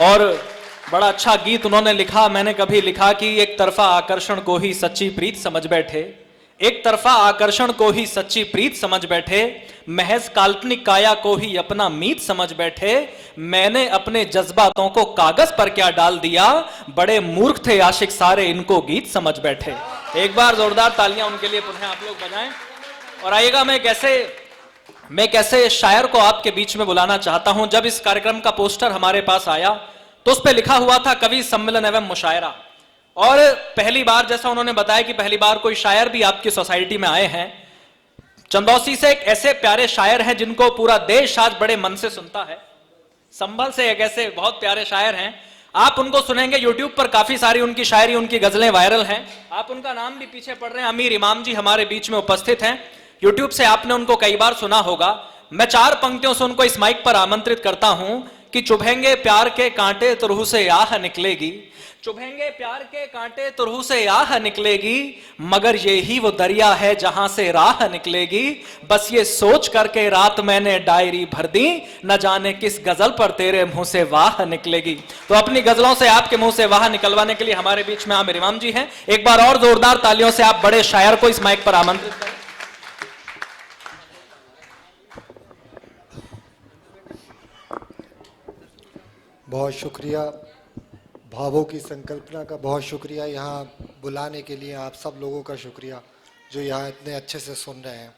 और बड़ा अच्छा गीत उन्होंने लिखा। मैंने कभी लिखा कि एक तरफा आकर्षण को ही सच्ची प्रीत समझ बैठे, एक तरफा आकर्षण को ही सच्ची प्रीत समझ बैठे, महज काल्पनिक काया को ही अपना मीत समझ बैठे। मैंने अपने जज्बातों को कागज पर क्या डाल दिया, बड़े मूर्ख थे आशिक सारे इनको गीत समझ बैठे। एक बार जोरदार तालियां उनके लिए पुनः आप लोग बजाएं। और आइएगा, मैं कैसे शायर को आपके बीच में बुलाना चाहता हूं। जब इस कार्यक्रम का पोस्टर हमारे पास आया तो उस पर लिखा हुआ था कवि सम्मेलन एवं मुशायरा, और पहली बार, जैसा उन्होंने बताया कि पहली बार कोई शायर भी आपकी सोसाइटी में आए हैं। चंदौसी से एक ऐसे प्यारे शायर हैं जिनको पूरा देश आज बड़े मन से सुनता है। संभल से एक ऐसे बहुत प्यारे शायर हैं, आप उनको सुनेंगे। यूट्यूब पर काफी सारी उनकी शायरी, उनकी गजलें वायरल हैं। आप उनका नाम भी पीछे पढ़ रहे हैं, अमीर इमाम जी हमारे बीच में उपस्थित हैं। यूट्यूब से आपने उनको कई बार सुना होगा। मैं 4 पंक्तियों से उनको इस माइक पर आमंत्रित करता हूं कि चुभेंगे प्यार के कांटे तो रूह से आह निकलेगी, चुभेंगे प्यार के कांटे तो रूह से आह निकलेगी, मगर ये ही वो दरिया है जहां से राह निकलेगी। बस ये सोच करके रात मैंने डायरी भर दी, न जाने किस गजल पर तेरे मुंह से वाह निकलेगी। तो अपनी गजलों से आपके मुंह से वाह निकलवाने के लिए हमारे बीच में आमिर इमाम जी हैं। एक बार और जोरदार तालियों से आप बड़े शायर को इस माइक पर आमंत्रित करें। बहुत शुक्रिया, भावों की संकल्पना का बहुत शुक्रिया। यहाँ बुलाने के लिए आप सब लोगों का शुक्रिया जो यहाँ इतने अच्छे से सुन रहे हैं।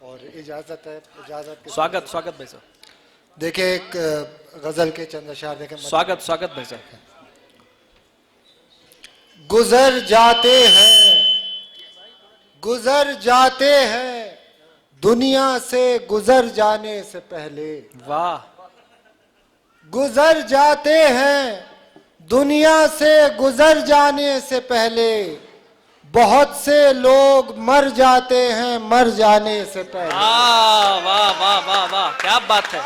और इजाज़त है, इजाज़त के स्वागत भाई साहब। देखिए, एक गज़ल के चंद अशार देखें। स्वागत भाई साहब। गुजर जाते हैं दुनिया से गुजर जाने से पहले। वाह। गुजर जाते हैं दुनिया से गुजर जाने से पहले, बहुत से लोग मर जाते हैं मर जाने से पहले। वाह वाह वाह वाह वाह, क्या बात है।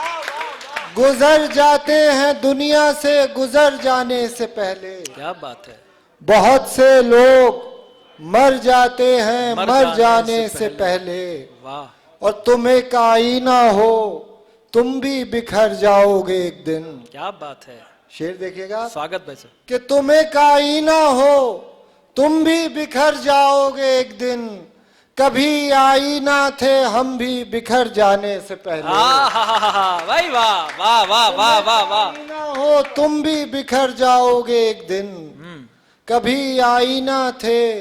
गुजर जाते हैं दुनिया से गुजर जाने से पहले, क्या बात है। बहुत से लोग मर जाते हैं मर जाने से पहले। वाह। और तुम एक आईना हो, तुम भी बिखर जाओगे एक दिन। क्या बात है। शेर देखिएगा। स्वागत भाई साहब। कि तुम एक आईना हो, तुम भी बिखर जाओगे एक दिन, कभी आईना थे हम भी बिखर जाने से पहले। भाई वाह वाह वाह वाह वाह वाह। आईना हो तुम भी बिखर जाओगे एक दिन, कभी आईना थे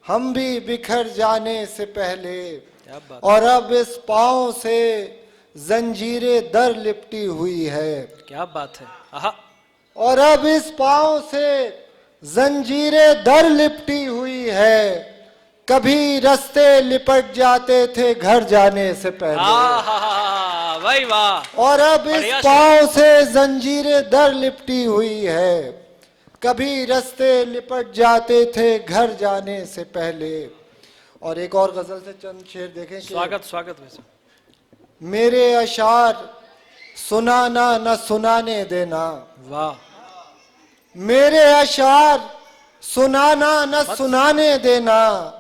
हम भी बिखर जाने से पहले। क्या बात। और अब इस पांव से जंजीरें दर लिपटी हुई है। क्या बात है। आहा। और अब इस पांव से जंजीरें दर लिपटी हुई है, कभी रास्ते लिपट जाते थे घर जाने से पहले। भाई वाह। और अब इस पांव से जंजीरें दर लिपटी हुई है, कभी रास्ते लिपट जाते थे घर जाने से पहले। और एक और गजल से चंद शेर देखें। स्वागत भाई साहब। मेरे अशार सुनाना न सुनाने देना। वाह। मेरे अशार सुनाना न सुनाने देना,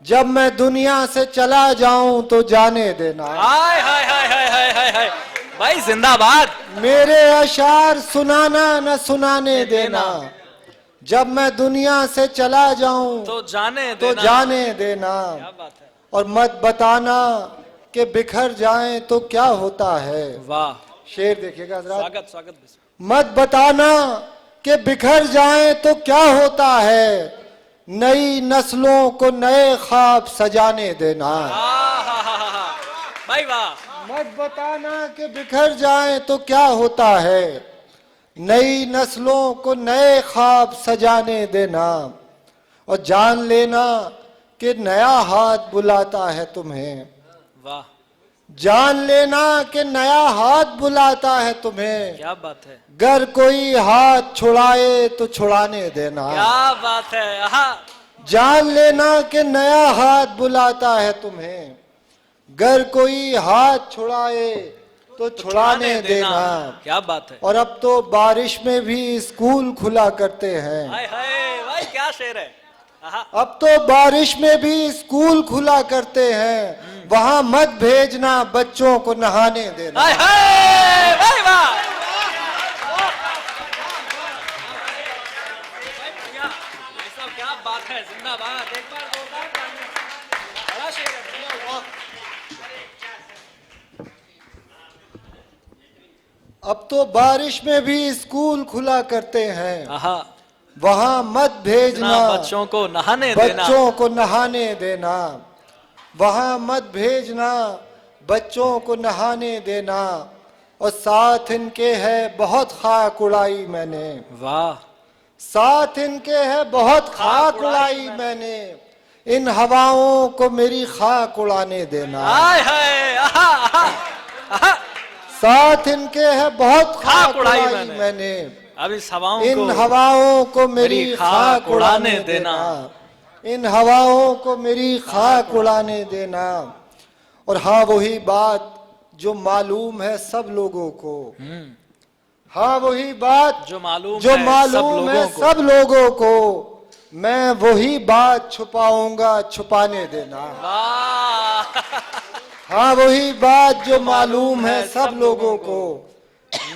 जब मैं दुनिया से चला जाऊं तो जाने देना। हाय हाय हाय हाय हाय हाय हाय, भाई जिंदाबाद। मेरे अशार सुनाना न सुनाने देना, जब मैं दुनिया से चला जाऊं तो जाने देना। क्या बात है। और मत बताना कि बिखर जाएं तो क्या होता है। वाह। शेर देखिएगा। स्वागत मत बताना कि बिखर जाएं तो क्या होता है, नई नस्लों को नए ख्वाब सजाने देना। भाई वाह। मत बताना कि बिखर जाएं तो क्या होता है, नई नस्लों को नए ख्वाब सजाने देना। और जान लेना कि नया हाथ बुलाता है तुम्हें। वाह। जान लेना कि नया हाथ बुलाता है तुम्हें, क्या बात है। गर कोई हाथ छुड़ाए तो छुड़ाने देना। क्या बात है। आहा। जान लेना कि नया हाथ बुलाता है तुम्हें, गर कोई हाथ छुड़ाए तो छुड़ाने देना। क्या बात है। और अब तो बारिश में भी स्कूल खुला करते हैं। हाय हाय भाई, क्या शेर है। अब तो बारिश में भी स्कूल खुला करते हैं, वहां मत भेजना बच्चों को नहाने देना। बात है, जिंदाबाद। एक बार जोरदार तालियां। बड़ा शेर है। अब तो बारिश में भी स्कूल खुला करते हैं, आहा, वहां मत भेजना बच्चों को नहाने देना। बच्चों को नहाने देना, वहां मत भेजना बच्चों को नहाने देना। और साथ इनके है बहुत खाक उड़ाई मैंने, वाह, साथ इनके है बहुत खाक उड़ाई मैंने, इन हवाओं को मेरी खाक उड़ाने देना। हाय हाय, आहा, आहा, आहा। साथ इनके है बहुत खाक उड़ाई मैंने। मैंने, अब इस हवाओं इन को हवाओं को मेरी मेरी खाक उड़ाने देना, इन हवाओं को मेरी खाक उड़ाने देना। और हाँ, वही बात जो मालूम है सब लोगों को, हाँ वही बात जो मालूम जो है मालूम है सब लोगों को, मैं वही बात छुपाऊंगा छुपाने देना। वाह, हाँ वही बात जो मालूम है सब लोगों को,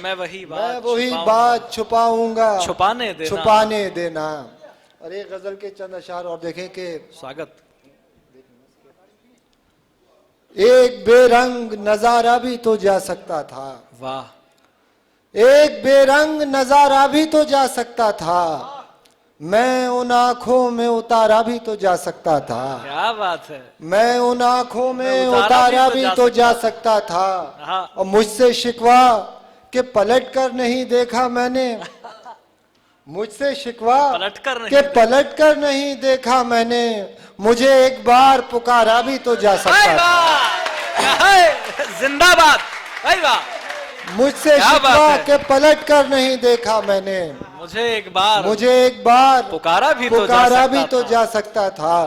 मैं वही मैं वही बात छुपाऊंगा छुपाने देना। छुपाने देना। और एक गजल के चंद अशार और देखें कि स्वागत। एक बेरंग नजारा भी तो जा सकता था, वाह, एक बेरंग नजारा भी तो जा सकता था, मैं उन आंखों में उतारा भी तो जा सकता था, क्या बात है। मैं उन आंखों में उतारा भी तो जा सकता था। हाँ। और मुझसे शिकवा के पलट कर नहीं देखा मैंने, मुझसे शिकवा के पलट कर नहीं देखा मैंने, मुझे एक बार पुकारा भी तो जा सकता था। जिंदाबाद, मुझसे शिकवा के पलट कर नहीं देखा मैंने, मुझे एक बार पुकारा भी तो जा सकता था,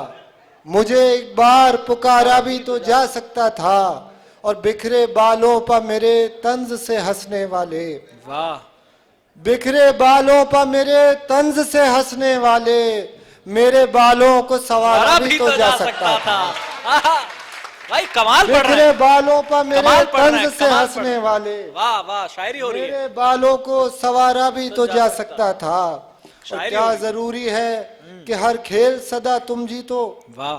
मुझे एक बार पुकारा भी तो जा सकता था। और बिखरे बालों पर मेरे तंज से हंसने वाले, वाह, बिखरे बालों पर मेरे तंज से हंसने वाले, मेरे बालों को सवारा भी तो जा सकता था। भाई कमाल पढ़ रहे हैं। बिखरे बालों पर मेरे तंज से हंसने वाले, वाह वाह, शायरी हो रही है। मेरे बालों को सवारा भी तो जा सकता था। और क्या जरूरी है कि हर खेल सदा तुम जीतो, वाह,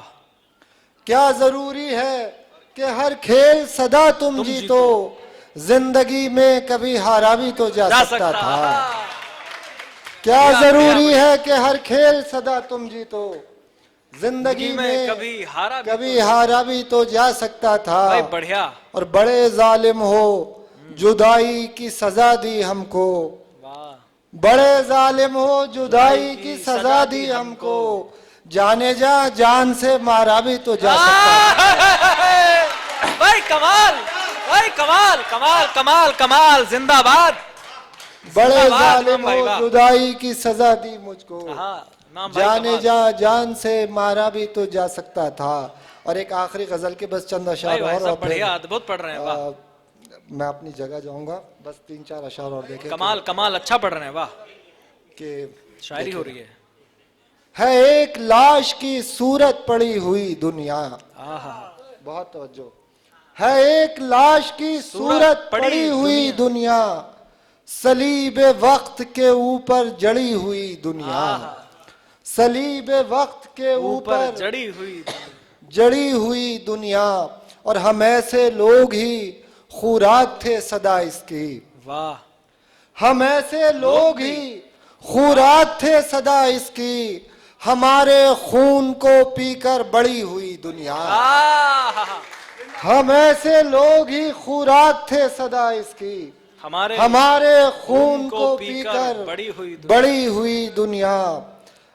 क्या जरूरी है कि हर खेल सदा तुम जीतो, जिंदगी में कभी हारा भी तो जा सकता था। क्या जरूरी है कि हर खेल सदा तुम जीतो, जिंदगी में कभी हारा भी तो जा सकता था। भाई बढ़िया। और बड़े जालिम हो जुदाई की सजा दी हमको, बड़े जालिम हो जुदाई की सजा दी हमको, जाने जा जान से मारा भी तो जा सकता था। भाई कमाल, भाई कमाल कमाल कमाल कमाल, जिंदाबाद। बड़े जालिम हो जुदाई की सजा दी मुझको, जाने जा जान से मारा भी तो जा सकता था। और एक आखिरी गजल के बस चंद अशार और बढ़िया, अद्भुत पढ़ रहे हैं। वाह, मैं अपनी जगह जाऊंगा, बस 3-4 अशार और देखें। कमाल कमाल, अच्छा पढ़ रहे हैं। वाह, कि शायरी हो रही है एक लाश की सूरत पड़ी हुई दुनिया, बहुत तवज्जो, है एक लाश की सूरत पड़ी हुई दुनिया, सलीब वक्त के ऊपर जड़ी हुई दुनिया, सलीब वक्त के ऊपर जड़ी हुई दुनिया। और हम ऐसे लोग ही खुराक थे सदा इसकी, वाह, हम ऐसे लोग ही खुराक थे सदा इसकी, हमारे खून को पीकर बड़ी हुई दुनिया। हम ऐसे लोग ही खुराक थे सदा इसकी, हमारे खून को पीकर बड़ी हुई दुनिया।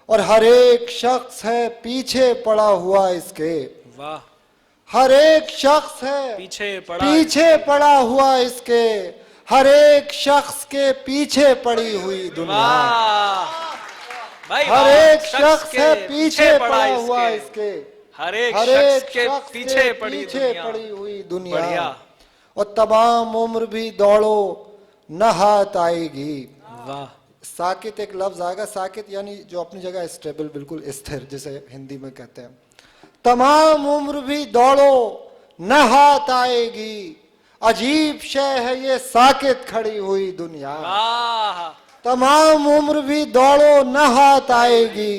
और हर एक शख्स है पीछे पड़ा हुआ इसके, वाह, हर एक शख्स है पीछे पड़ा हुआ इसके, हर एक शख्स के पीछे पड़ी हुई दुनिया। हर एक शख्स है पीछे पड़ा हुआ इसके, हर एक शख्स के पीछे पड़ी हुई दुनिया। और तमाम उम्र भी दौड़ो न हाथ आएगी, वाह। साकित एक लफ्ज आएगा, साकित यानी जो अपनी जगह स्टेबल, बिल्कुल स्थिर, जिसे हिंदी में कहते हैं। तमाम उम्र भी दौड़ो न हाथ आएगी, अजीब शय है ये साकित खड़ी हुई दुनिया। तमाम उम्र भी दौड़ो न हाथ आएगी,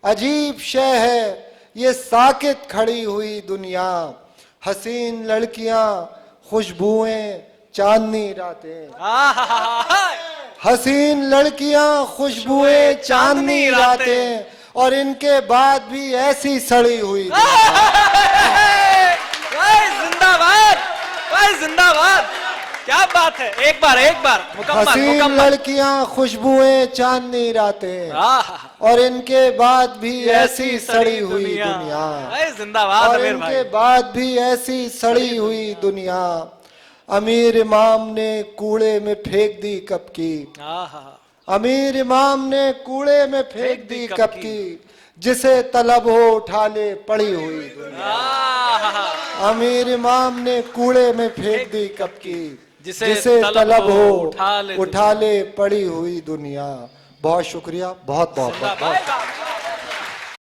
अजीब शय है ये साकित खड़ी हुई दुनिया, हसीन लड़कियां खुशबुएं चांदनी रातें, हसीन लड़कियां खुशबुएं चांदनी रातें, और इनके बाद भी ऐसी सड़ी हुई जिंदाबाद, जिंदाबाद, क्या बात है। एक बार मुकम्मल हसीन मुकम्मल। लड़कियां खुशबुएं चांदनी रातें, और इनके बाद भी ऐसी सड़ी हुई दुनिया, जिंदाबाद और अमीर इनके भाई। बाद भी ऐसी सड़ी हुई दुनिया। अमीर इमाम ने कूड़े में फेंक दी कब की, अमीर इमाम ने कूड़े में फेंक दी कब की, जिसे तलब हो उठा ले पड़ी हुई दुनिया। अमीर इमाम ने कूड़े में फेंक दी कब की, जिसे तलब हो उठा ले पड़ी हुई दुनिया। बहुत शुक्रिया, बहुत बहुत बहुत, बहुत।